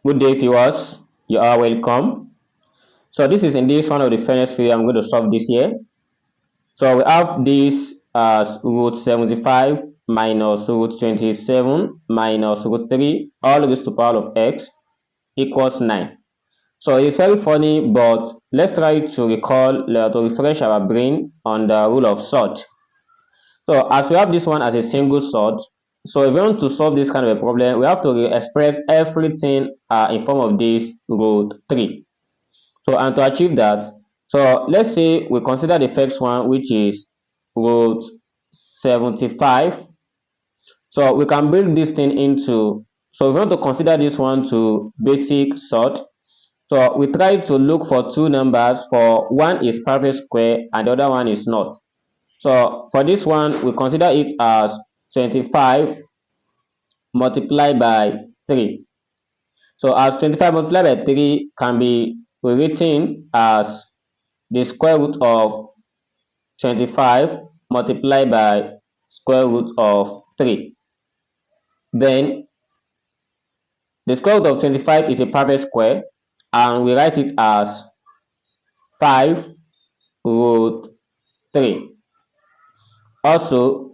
Good day, viewers. You are welcome. So this is indeed one of the fairness theory I'm going to solve this year. So we have this as root 75 minus root 27 minus root 3 all raised to the power of x equals 9. So it's very funny, but let's try to recall, to refresh our brain on the rule of sort. So as we have this one as a single sort, so if we want to solve this kind of a problem, we have to express everything in form of this root 3. So and to achieve that, so let's say we consider the first one, which is root 75. So we can break this thing into, so if we want to consider this one to basic sort, so we try to look for two numbers, for one is perfect square and the other one is not. So for this one, we consider it as 25 multiplied by 3. So as 25 multiplied by 3 can be written as the square root of 25 multiplied by square root of 3. Then the square root of 25 is a perfect square, and we write it as 5 root 3. Also,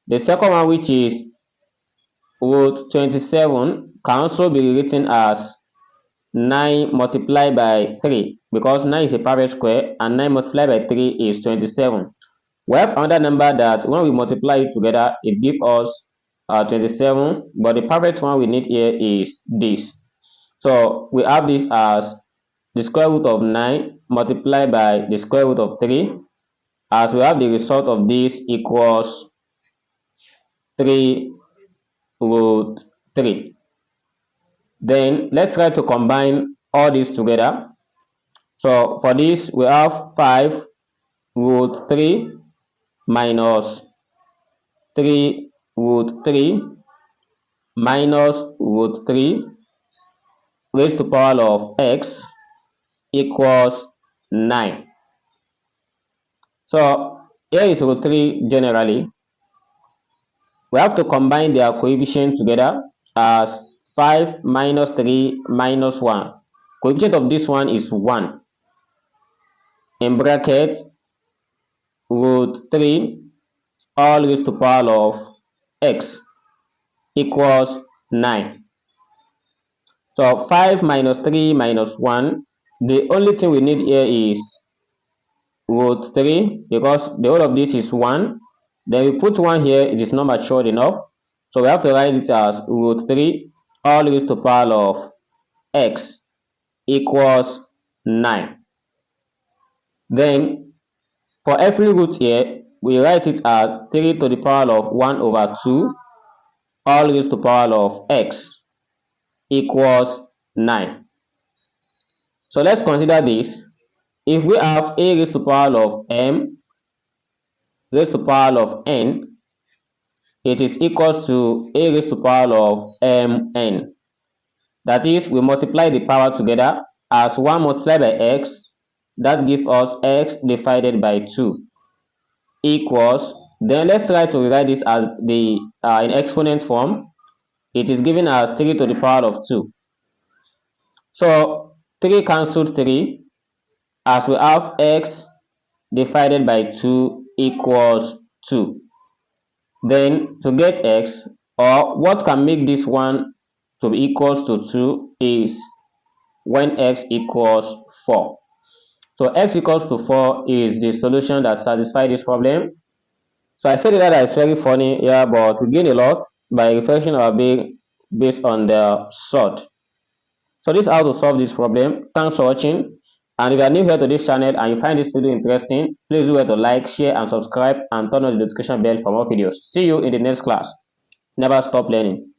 the second one, which is root 27, can also be written as 9 multiplied by 3, because 9 is a perfect square and 9 multiplied by 3 is 27. We have another number that when we multiply it together, it gives us 27, but the perfect one we need here is this. So we have this as the square root of 9 multiplied by the square root of 3, as we have the result of this equals 3 root 3. Then let's try to combine all this together. So for this, we have 5 root 3 minus 3 root 3 minus root 3 raised to the power of x equals 9. So here is root 3 generally. We have to combine their coefficient together as 5 minus 3 minus 1. Coefficient of this one is 1. In brackets, root 3 all raised to the power of x equals 9. So 5 minus 3 minus 1, the only thing we need here is root 3, because the whole of this is 1. Then we put 1 here, it is not matured enough. So we have to write it as root 3 all raised to the power of x equals 9. Then for every root here, we write it as 3 to the power of 1 over 2 all raised to the power of x equals 9. So let's consider this. If we have a raised to the power of m raised to the power of n, it is equals to a raised to the power of mn. That is, we multiply the power together as 1 multiplied by x, that gives us x divided by 2 equals, then let's try to rewrite this as the in exponent form. It is given as 3 to the power of 2. So 3 cancelled 3, as we have x divided by 2 equals 2. Then to get x, or what can make this one to be equals to 2, is when x equals 4. So x equals to 4 is the solution that satisfies this problem. So I said that it's very funny, yeah, but we gain a lot by refreshing our brain based on the sort. So this is how to solve this problem. Thanks for watching. And if you are new here to this channel and you find this video interesting, please do to like, share, and subscribe, and turn on the notification bell for more videos. See you in the next class. Never stop learning.